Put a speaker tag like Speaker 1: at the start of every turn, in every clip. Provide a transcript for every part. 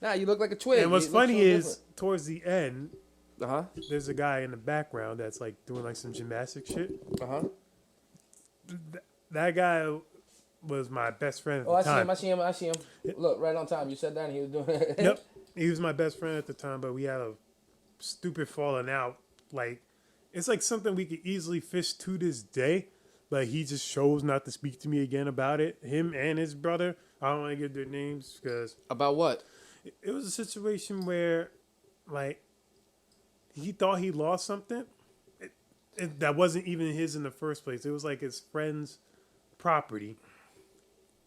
Speaker 1: Nah, you look like a twig.
Speaker 2: And what's
Speaker 1: You look
Speaker 2: funny
Speaker 1: so
Speaker 2: is, towards the end,
Speaker 1: different.
Speaker 2: there's a guy in the background that's like doing like some gymnastic shit. That guy was my best friend at
Speaker 1: Oh,
Speaker 2: the time.
Speaker 1: I see him. Look, right on time. You said that and he was doing it.
Speaker 2: Yep. He was my best friend at the time, but we had a stupid falling out. Like, it's like something we could easily fix to this day, but he just chose not to speak to me again about it. Him and his brother. I don't want to give their names because
Speaker 1: About what?
Speaker 2: it was a situation where, like, he thought he lost something that wasn't even his in the first place. It was like his friend's property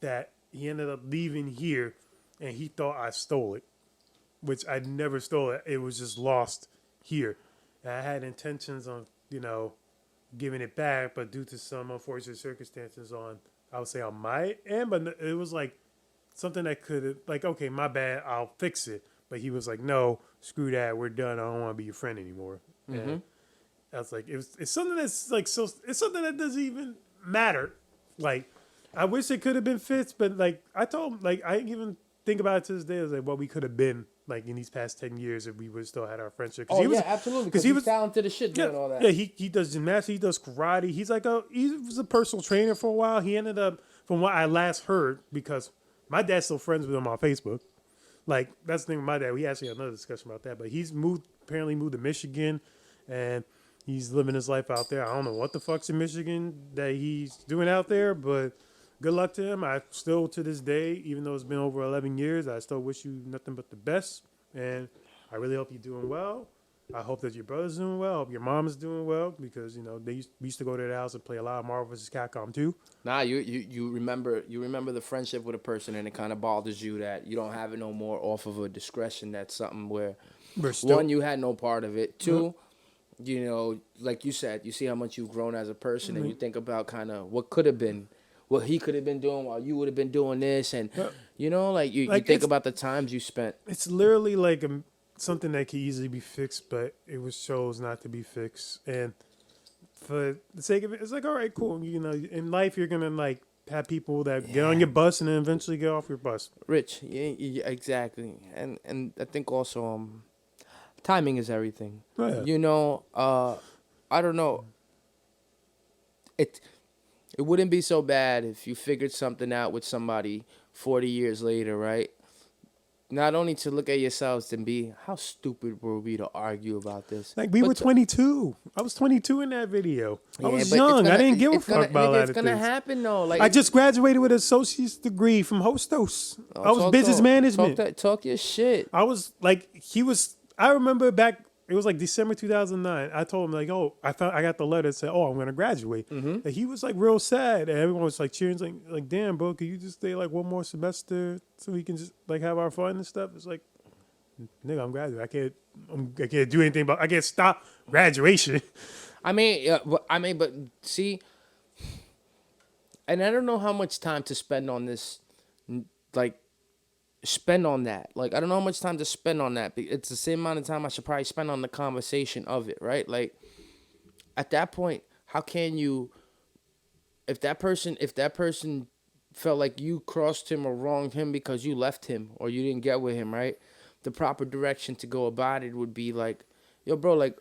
Speaker 2: that he ended up leaving here, and he thought I stole it, which I never stole it. It was just lost here. And I had intentions on, giving it back, but due to some unfortunate circumstances I would say on my end, but it was like something that could, like, okay, my bad, I'll fix it. But he was like, no, screw that, we're done. I don't want to be your friend anymore. Mm-hmm. And I was like, it's something that's like it's something that doesn't even matter. Like, I wish it could have been fixed, but like I told him, like I even think about it to this day. I was like, what we could have been like in these past 10 years if we would still had our friendship.
Speaker 1: Absolutely. Because he was talented as shit doing all that.
Speaker 2: Yeah, he does gymnastics, he does karate. He was a personal trainer for a while. He ended up, from what I last heard, because my dad's still friends with him on Facebook. Like, that's the thing with my dad. We actually had another discussion about that. But he's apparently moved to Michigan, and he's living his life out there. I don't know what the fuck's in Michigan that he's doing out there, but good luck to him. I still, to this day, even though it's been over 11 years, I still wish you nothing but the best. And I really hope you're doing well. I hope that your brother's doing well. I hope your mom is doing well because, we used to go to their house and play a lot of Marvel vs. Capcom too.
Speaker 1: Nah, you remember the friendship with a person and it kind of bothers you that you don't have it no more off of a discretion. That's something where, one, you had no part of it. Two, like you said, you see how much you've grown as a person and you think about kind of what could have been, what he could have been doing while you would have been doing this. And, you think about the times you spent.
Speaker 2: It's literally like something that could easily be fixed, but it was chose not to be fixed. And for the sake of it, it's like, all right, cool. In life, you're going to like have people that get on your bus and then eventually get off your bus.
Speaker 1: Rich, yeah, exactly. And I think also timing is everything.
Speaker 2: Oh, yeah.
Speaker 1: I don't know. It wouldn't be so bad if you figured something out with somebody 40 years later, right? Not only to look at yourselves and be, how stupid were we to argue about this?
Speaker 2: Like, we were 22. I was 22 in that video. I was young. I didn't give a fuck about a lot of
Speaker 1: things. It's going to happen, though. Like,
Speaker 2: I just graduated with an associate's degree from Hostos. I was business management.
Speaker 1: Talk your shit.
Speaker 2: I was like, I remember back, it was like December 2009. I told him, like, I got the letter that said, I'm going to graduate. Mm-hmm. And he was like real sad. And everyone was like cheering, like, damn, bro, could you just stay like one more semester so we can just like have our fun and stuff? It's like, nigga, I'm graduating. I can't do anything I can't stop graduation.
Speaker 1: But see, and I don't know how much time to spend on this, like, spend on that. Like, I don't know how much time to spend on that. It's the same amount of time I should probably spend on the conversation of it, right? Like, at that point, how can you, if that person felt like you crossed him or wronged him because you left him or you didn't get with him, right? The proper direction to go about it would be like, yo, bro, like,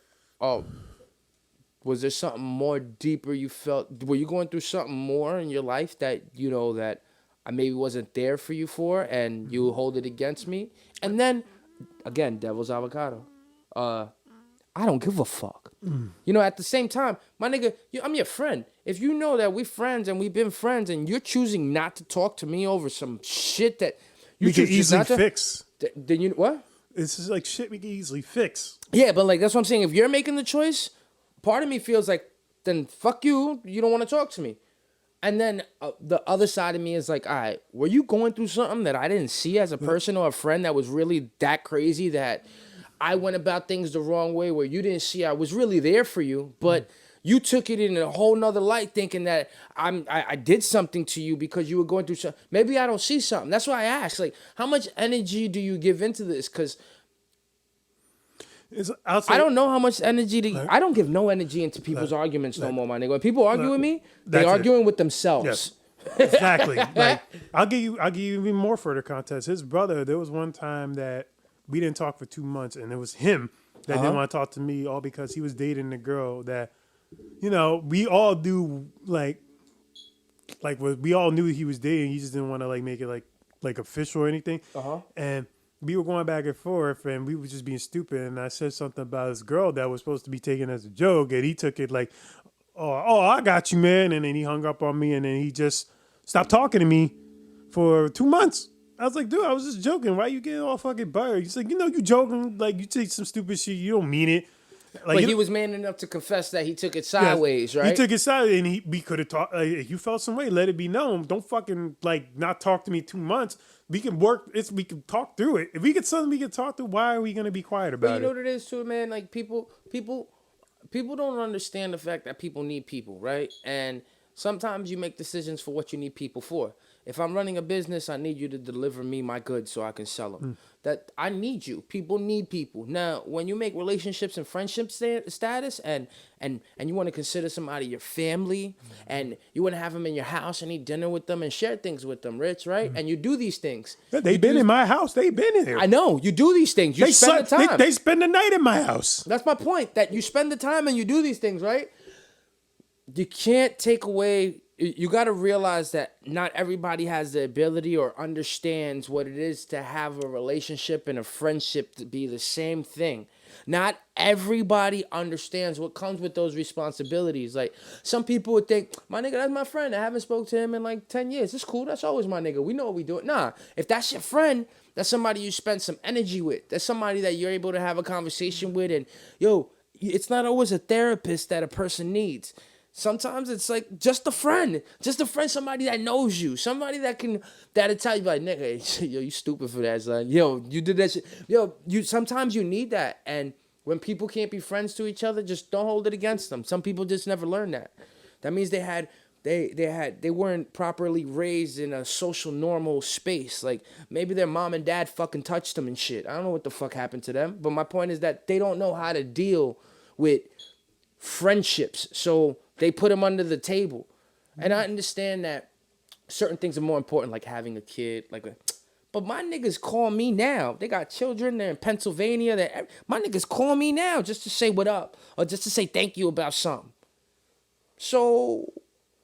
Speaker 1: was there something more deeper you felt? Were you going through something more in your life that, that I maybe wasn't there for you for, and you hold it against me? And then, again, devil's avocado. I don't give a fuck. At the same time, my nigga, I'm your friend. If you know that we're friends and we've been friends and you're choosing not to talk to me over some shit that
Speaker 2: we can easily fix.
Speaker 1: Then what?
Speaker 2: This is like shit we can easily fix.
Speaker 1: Yeah, but like that's what I'm saying. If you're making the choice, part of me feels like, then fuck you. You don't want to talk to me. And then the other side of me is like, all right, were you going through something that I didn't see as a person or a friend that was really that crazy that I went about things the wrong way where you didn't see I was really there for you, but you took it in a whole nother light thinking that I did something to you because you were going through something. Maybe I don't see something. That's why I asked, like, how much energy do you give into this? Because I don't know how much energy I don't give no energy into people's arguments no more, my nigga. When people argue with me, they're arguing with themselves.
Speaker 2: Yes. Exactly. Like I'll give you even more further context. His brother, there was one time that we didn't talk for 2 months, and it was him that didn't want to talk to me, all because he was dating a girl that, we all do like what we all knew he was dating. He just didn't want to like make it like official or anything.
Speaker 1: Uh-huh.
Speaker 2: And we were going back and forth, and we were just being stupid. And I said something about this girl that was supposed to be taken as a joke, and he took it like, "Oh, I got you, man." And then he hung up on me, and then he just stopped talking to me for 2 months. I was like, dude, I was just joking. Why you getting all fucking buttered? He's like, you joking. Like, you take some stupid shit. You don't mean it. Like,
Speaker 1: But he was man enough to confess that he took it
Speaker 2: yes,
Speaker 1: sideways, right?
Speaker 2: He took it sideways, and we could have talked. Like, if you felt some way, let it be known. Don't fucking like not talk to me 2 months. We can work. We can talk through it. If we get something we can talk through, why are we gonna be quiet about
Speaker 1: But you know
Speaker 2: it?
Speaker 1: what it is too, man. Like people don't understand the fact that people need people, right? And sometimes you make decisions for what you need people for. If I'm running a business, I need you to deliver me my goods so I can sell them. That I need you. People need people. Now, when you make relationships and friendship status, and you want to consider somebody your family, and you want to have them in your house and eat dinner with them and share things with them, Rich, right? And you do these things.
Speaker 2: They've been in my house. They've been in here.
Speaker 1: I know you do these things. You spend the time.
Speaker 2: They spend the night in my house.
Speaker 1: That's my point. That you spend the time and you do these things, right? You can't take away. You got to realize that not everybody has the ability or understands what it is to have a relationship and a friendship to be the same thing. Not everybody understands what comes with those responsibilities. Like, some people would think, my nigga, that's my friend. I haven't spoke to him in like 10 years. It's cool. That's always my nigga. We know what we do. Nah, if that's your friend, that's somebody you spend some energy with. That's somebody that you're able to have a conversation with. And, yo, it's not always a therapist that a person needs. Sometimes it's like just a friend, somebody that knows you, somebody that'll tell you like, nigga, yo, you stupid for that, son. Yo, you did that shit. Yo, sometimes you need that. And when people can't be friends to each other, just don't hold it against them. Some people just never learn that. That means they weren't properly raised in a social normal space. Like, maybe their mom and dad fucking touched them and shit. I don't know what the fuck happened to them, but my point is that they don't know how to deal with friendships, so they put them under the table. And I understand that certain things are more important, like having a kid. But my niggas call me now. They got children. They're in Pennsylvania. My niggas call me now just to say what up or just to say thank you about something. So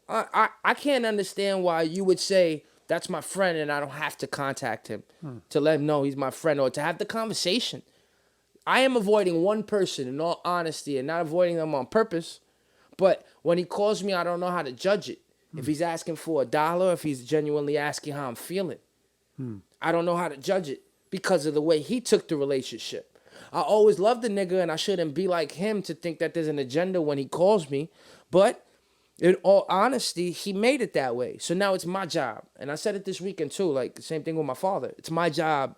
Speaker 1: I can't understand why you would say that's my friend and I don't have to contact him to let him know he's my friend or to have the conversation. I am avoiding one person in all honesty and not avoiding them on purpose. But when he calls me, I don't know how to judge it. If he's asking for $1, if he's genuinely asking how I'm feeling, I don't know how to judge it because of the way he took the relationship. I always loved the nigga, and I shouldn't be like him to think that there's an agenda when he calls me. But in all honesty, he made it that way. So now it's my job. And I said it this weekend too, like the same thing with my father. It's my job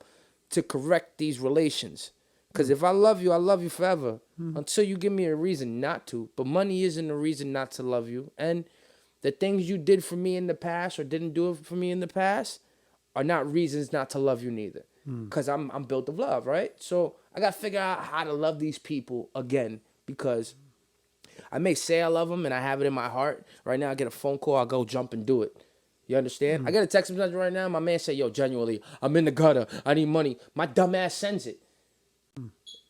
Speaker 1: to correct these relations. Because if I love you forever until you give me a reason not to. But money isn't a reason not to love you. And the things you did for me in the past or didn't do for me in the past are not reasons not to love you neither. Because I'm built of love, right? So I got to figure out how to love these people again. Because I may say I love them and I have it in my heart. Right now I get a phone call, I'll go jump and do it. You understand? I get a text message right now. My man say, yo, genuinely, I'm in the gutter. I need money. My dumb ass sends it.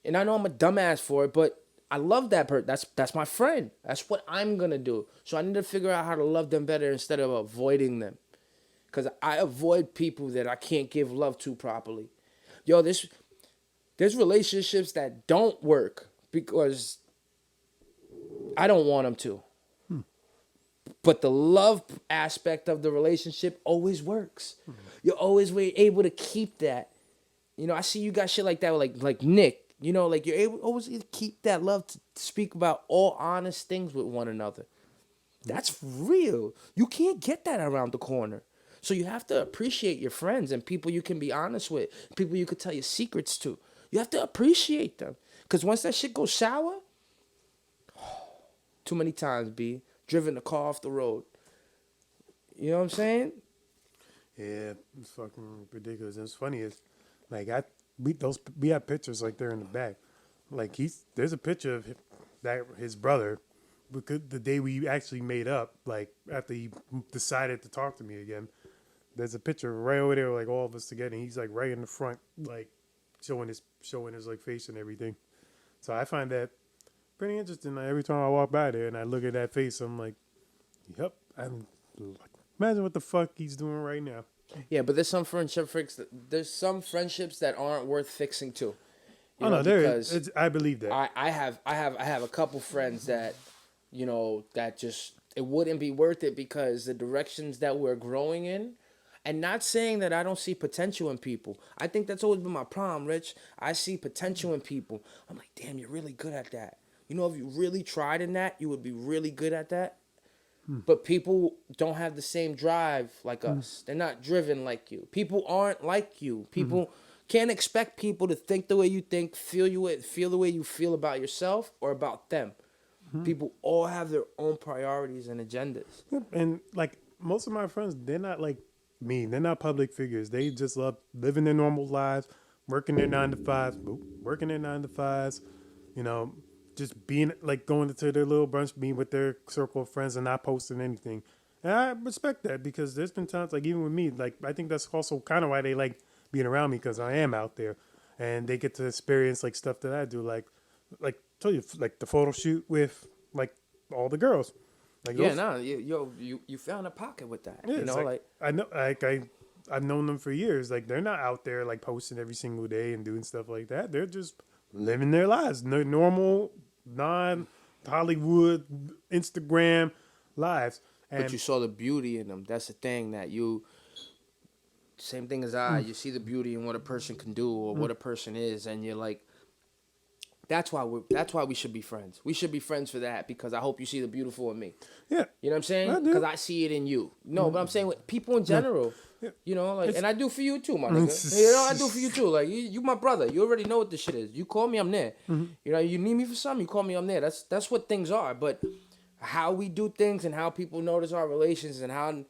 Speaker 1: And I know I'm a dumbass for it, but I love that person. That's my friend. That's what I'm going to do. So I need to figure out how to love them better instead of avoiding them. Because I avoid people that I can't give love to properly. Yo, there's relationships that don't work because I don't want them to. But the love aspect of the relationship always works. You're always able to keep that. You know, I see you got shit like that with like Nick. You know, like you're able always to keep that love to speak about all honest things with one another. That's real. You can't get that around the corner. So you have to appreciate your friends and people you can be honest with, people you could tell your secrets to. You have to appreciate them. Because once that shit goes sour, too many times, B, driven the car off the road. You know what I'm saying?
Speaker 2: Yeah, it's fucking ridiculous. And it's funny is, like we have pictures like they're in the back. Like there's a picture of his brother because the day we actually made up, like after he decided to talk to me again, there's a picture right over there, like all of us together. And he's like right in the front, like showing his like face and everything. So I find that pretty interesting. Like, every time I walk by there and I look at that face, I'm like, yep. I'm like, imagine what the fuck he's doing right now.
Speaker 1: Yeah, but there's some there's some friendships that aren't worth fixing too. You
Speaker 2: Oh
Speaker 1: know,
Speaker 2: no, there
Speaker 1: because
Speaker 2: is. I believe that.
Speaker 1: I have a couple friends that, you know, that just it wouldn't be worth it because the directions that we're growing in, and not saying that I don't see potential in people. I think that's always been my problem, Rich. I see potential in people. I'm like, damn, you're really good at that. You know, if you really tried in that, you would be really good at that. But people don't have the same drive like us. They're not driven like you. People aren't like you. People can't expect people to think the way you think, feel the way you feel about yourself or about them. People all have their own priorities and agendas.
Speaker 2: Yep. And like most of my friends, they're not like me. They're not public figures. They just love living their normal lives, working their 9 to 5s, working their 9 to 5s. You know, just being like going to their little brunch, being with their circle of friends, and not posting anything. And I respect that because there's been times like even with me, like I think that's also kind of why they like being around me because I am out there, and they get to experience like stuff that I do, like tell you like the photo shoot with like all the girls. Like
Speaker 1: Yeah,
Speaker 2: those,
Speaker 1: no, you found a pocket with that.
Speaker 2: yeah,
Speaker 1: You
Speaker 2: it's
Speaker 1: know, like
Speaker 2: I know, I've known them for years. Like they're not out there like posting every single day and doing stuff like that. They're just living their lives, normal, non-Hollywood, Instagram lives. And
Speaker 1: but you saw the beauty in them. That's the thing that you. Same thing as I. You see the beauty in what a person can do or what a person is, and you're like, that's why we should be friends. We should be friends for that because I hope you see the beautiful in me.
Speaker 2: yeah,
Speaker 1: You know what I'm saying?
Speaker 2: I do.
Speaker 1: Because I see it in you. No, but I'm saying with people in general.
Speaker 2: Yeah.
Speaker 1: You know, like, and I do for you too, my nigga. You know, I do for you too. Like, you my brother. You already know what this shit is. You call me, I'm there. You know, you need me for something, you call me, I'm there. That's what things are. But how we do things and how people notice our relations and how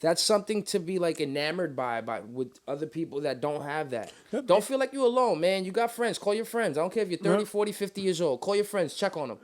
Speaker 1: that's something to be like enamored by with other people that don't have that.
Speaker 2: Yep.
Speaker 1: Don't feel like you're alone, man. You got friends. Call your friends. I don't care if you're 30, 40, 50 years old. Call your friends. Check on them.